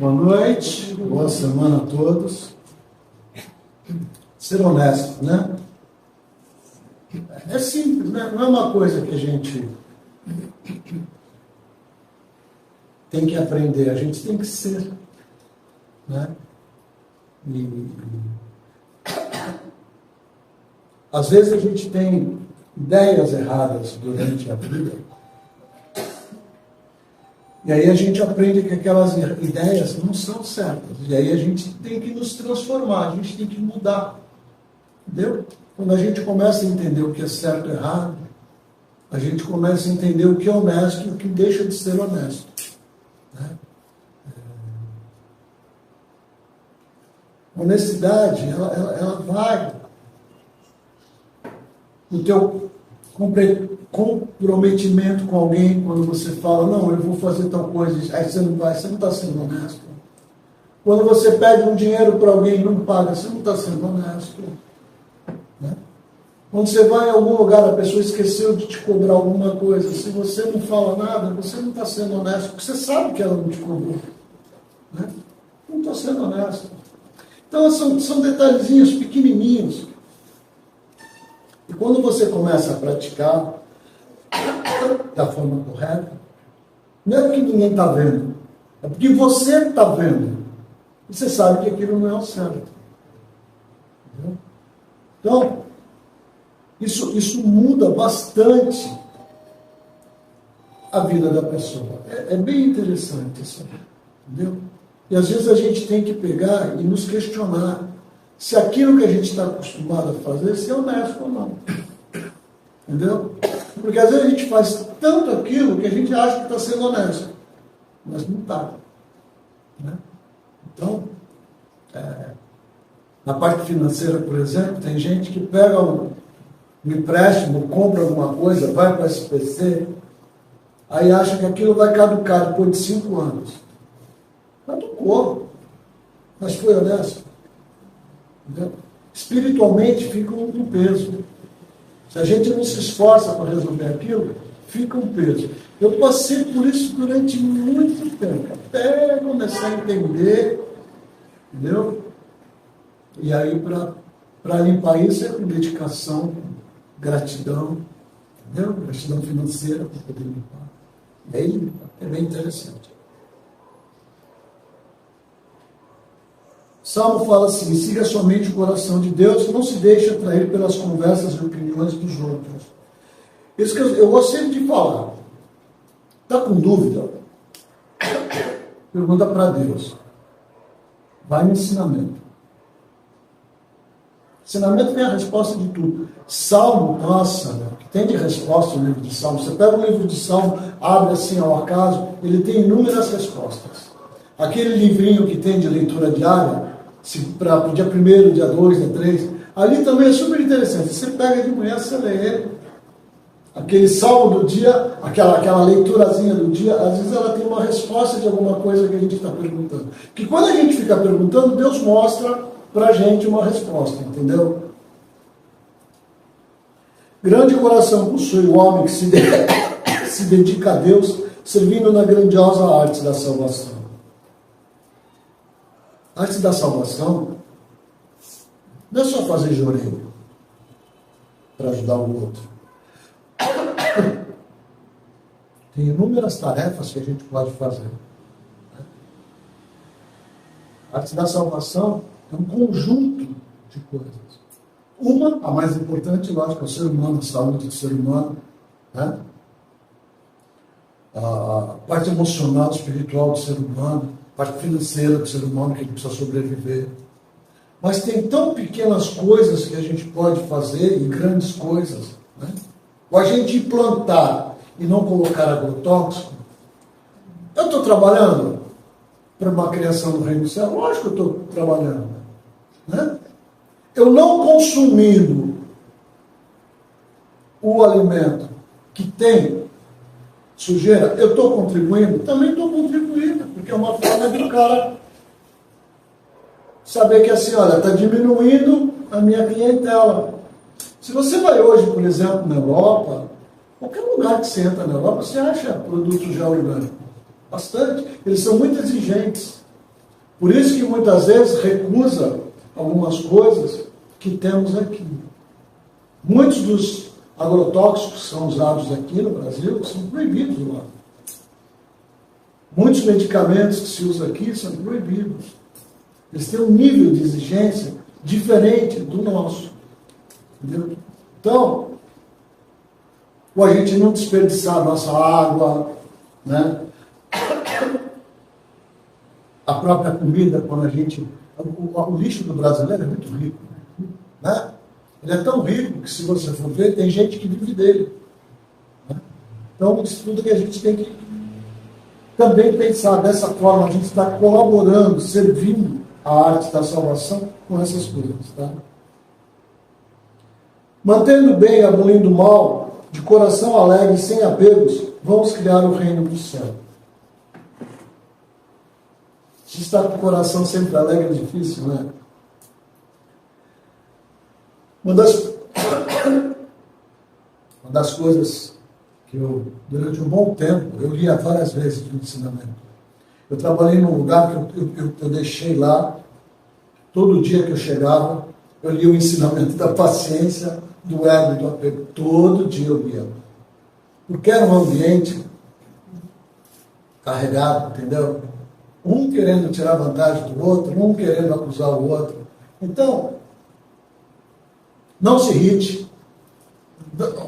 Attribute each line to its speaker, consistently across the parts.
Speaker 1: Boa noite, boa semana a todos. Ser honesto, né? É simples, né? Não é uma coisa que a gente tem que aprender, a gente tem que ser, né? E às vezes a gente tem ideias erradas durante a vida. E aí a gente aprende que aquelas ideias não são certas. E aí a gente tem que nos transformar, a gente tem que mudar. Entendeu? Quando a gente começa a entender o que é certo e errado, a gente começa a entender o que é honesto e o que deixa de ser honesto. Né? A honestidade, ela vai no teu comprometimento com alguém, quando você fala, não, eu vou fazer tal coisa, aí você não está sendo honesto. Quando você pede um dinheiro para alguém e não paga, você não está sendo honesto. Né? Quando você vai em algum lugar, a pessoa esqueceu de te cobrar alguma coisa, se você não fala nada, você não está sendo honesto, porque você sabe que ela não te cobrou. Né? Não está sendo honesto. Então são detalhezinhos pequenininhos. E quando você começa a praticar da forma correta, não é porque ninguém está vendo, é porque você está vendo. E você sabe que aquilo não é o certo. Entendeu? Então, isso muda bastante a vida da pessoa. É bem interessante isso. Entendeu? E às vezes a gente tem que pegar e nos questionar se aquilo que a gente está acostumado a fazer, se é honesto ou não. Entendeu? Porque às vezes a gente faz tanto aquilo que a gente acha que está sendo honesto, mas não está. Né? Então, na parte financeira, por exemplo, tem gente que pega um empréstimo, compra alguma coisa, vai para a SPC, aí acha que aquilo vai caducar depois de 5 anos. Caducou, mas foi honesto. Entendeu? Espiritualmente fica um peso. Se a gente não se esforça para resolver aquilo, fica um peso. Eu passei por isso durante muito tempo, até começar a entender, entendeu? E aí, para limpar isso, é com dedicação, gratidão, entendeu? Gratidão financeira para poder limpar. E aí, é bem interessante. Salmo fala assim, siga somente o coração de Deus, não se deixe atrair pelas conversas e opiniões dos outros. Isso que eu gosto sempre de falar. Está com dúvida? Pergunta para Deus. Vai no ensinamento. Ensinamento tem a resposta de tudo. Salmo, nossa, que tem de resposta o livro de Salmo. Você pega o livro de Salmo, abre assim ao acaso, ele tem inúmeras respostas. Aquele livrinho que tem de leitura diária, para o dia 1º, dia 2, dia 3, ali também é super interessante. Você pega de manhã, você lê ele, aquele salmo do dia, aquela leiturazinha do dia, às vezes ela tem uma resposta de alguma coisa que a gente está perguntando. Porque quando a gente fica perguntando, Deus mostra para a gente uma resposta, entendeu? Grande coração possui o homem que se dedica a Deus, servindo na grandiosa arte da salvação. A arte da salvação não é só fazer joelho para ajudar o outro. Tem inúmeras tarefas que a gente pode fazer. A arte da salvação é um conjunto de coisas. Uma, a mais importante, lógico, é o ser humano, a saúde do ser humano, né? A parte emocional, espiritual do ser humano, a parte financeira do ser humano, que ele precisa sobreviver. Mas tem tão pequenas coisas que a gente pode fazer e grandes coisas. Né? Ou a gente plantar e não colocar agrotóxico. Eu estou trabalhando para uma criação do reino do céu? Lógico que eu estou trabalhando. Né? Eu não consumindo o alimento que tem sujeira, eu estou contribuindo? Também estou contribuindo, porque é uma forma do cara saber que assim, olha, está diminuindo a minha clientela. Se você vai hoje, por exemplo, na Europa, qualquer lugar que você entra na Europa, você acha produtos já orgânicos. Bastante. Eles são muito exigentes. Por isso que muitas vezes recusa algumas coisas que temos aqui. Muitos dos agrotóxicos que são usados aqui no Brasil são proibidos lá. Muitos medicamentos que se usam aqui são proibidos. Eles têm um nível de exigência diferente do nosso. Entendeu? Então, ou a gente não desperdiçar a nossa água, né? A própria comida, quando a gente... O lixo do brasileiro é muito rico, né? Ele é tão rico que, se você for ver, tem gente que vive dele. Né? Então, isso tudo que a gente tem que também pensar dessa forma, a gente está colaborando, servindo a arte da salvação com essas coisas. Tá? Mantendo bem e abolindo o mal, de coração alegre, sem apegos, vamos criar o reino do céu. Se está com o coração sempre alegre é difícil, né? Uma das coisas que eu, durante um bom tempo, eu lia várias vezes o ensinamento. Eu trabalhei num lugar que eu deixei lá, todo dia que eu chegava, eu lia o ensinamento da paciência, do ego e do apego. Todo dia eu lia. Porque era um ambiente carregado, entendeu? Um querendo tirar vantagem do outro, um querendo acusar o outro. Então, não se irrite.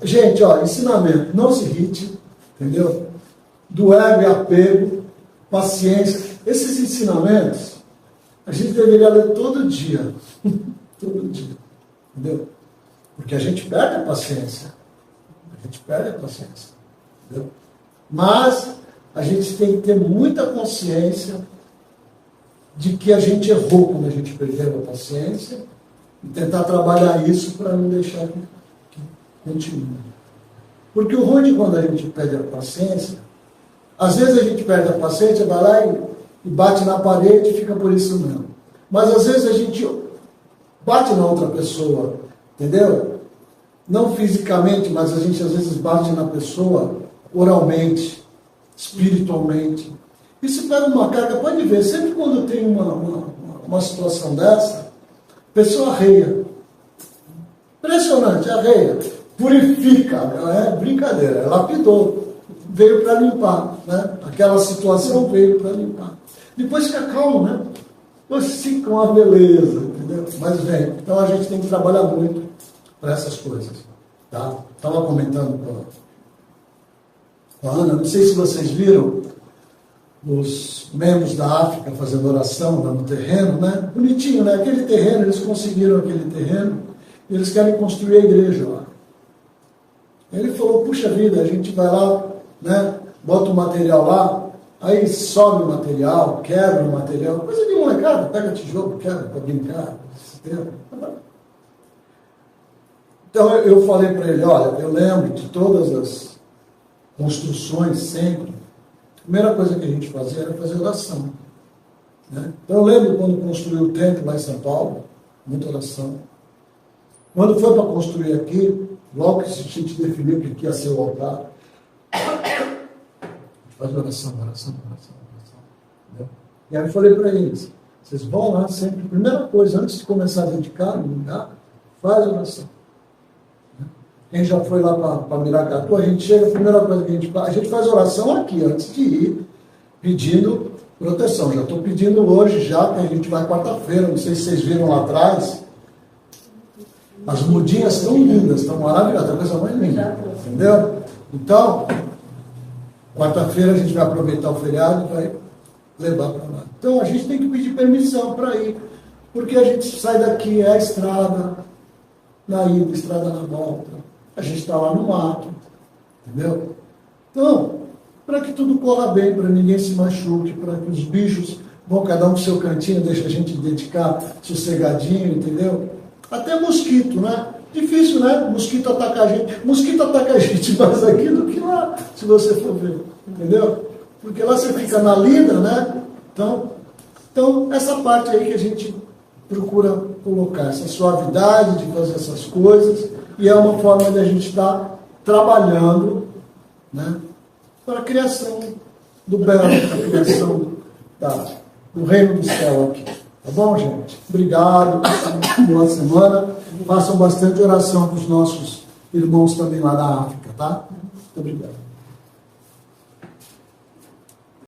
Speaker 1: Gente, ó, ensinamento, não se irrite, entendeu? Do ego e apego, paciência. Esses ensinamentos, a gente deveria ler todo dia. Todo dia, entendeu? Porque a gente perde a paciência. A gente perde a paciência, entendeu? Mas a gente tem que ter muita consciência de que a gente errou quando a gente perdeu a paciência e tentar trabalhar isso para não deixar que continue. Porque o ruim de quando a gente perde a paciência, às vezes a gente perde a paciência, vai lá e bate na parede e fica por isso mesmo. Mas às vezes a gente bate na outra pessoa, entendeu? Não fisicamente, mas a gente às vezes bate na pessoa oralmente, espiritualmente. Isso pega uma carga, pode ver, sempre quando tem uma situação dessa, a pessoa arreia. Impressionante, arreia. Purifica, não é brincadeira, lapidou, veio para limpar, né? Aquela situação veio para limpar. Depois fica calmo, né? Depois fica uma beleza, entendeu? Mas vem. Então a gente tem que trabalhar muito para essas coisas. Tá? Estava comentando com a Ana, não sei se vocês viram os membros da África fazendo oração lá no terreno, né? Bonitinho, né? Aquele terreno, eles conseguiram aquele terreno e eles querem construir a igreja lá. Ele falou, puxa vida, a gente vai lá, né? Bota o material lá, aí sobe o material, quebra o material, coisa de molecada, pega tijolo, quebra para brincar. Então eu falei para ele, olha, eu lembro de todas as construções sempre, a primeira coisa que a gente fazia era fazer oração. Né? Então eu lembro quando construiu o templo lá em São Paulo, muita oração. Quando foi para construir aqui, logo que a gente definiu que ia ser o altar, faz oração. Entendeu? E aí eu falei para eles, vocês vão lá sempre, primeira coisa, antes de começar a dedicar no lugar, faz oração. Quem já foi lá para Miracatu, a gente chega, a primeira coisa que a gente faz oração aqui, antes de ir, pedindo proteção. Já estou pedindo hoje, já que a gente vai quarta-feira, não sei se vocês viram lá atrás, as mudinhas estão lindas, estão maravilhosas, é a coisa mais linda, entendeu? Então, quarta-feira a gente vai aproveitar o feriado e vai levar para lá. Então, a gente tem que pedir permissão para ir, porque a gente sai daqui, é a estrada, na ida, estrada na volta. A gente está lá no mato, entendeu? Então, para que tudo corra bem, para ninguém se machuque, para que os bichos vão cada um pro seu cantinho, deixa a gente dedicar sossegadinho, entendeu? Até mosquito, né? Difícil, né? Mosquito ataca a gente. Mosquito ataca a gente mais aqui do que lá, se você for ver, entendeu? Porque lá você fica na lida, né? Então essa parte aí que a gente procura colocar, essa suavidade de fazer essas coisas, e é uma forma de a gente estar trabalhando, né, para a criação do belo, para a criação do reino do céu aqui. Tá bom, gente? Obrigado. Boa semana. Façam bastante oração para os nossos irmãos também lá da África, tá? Muito obrigado.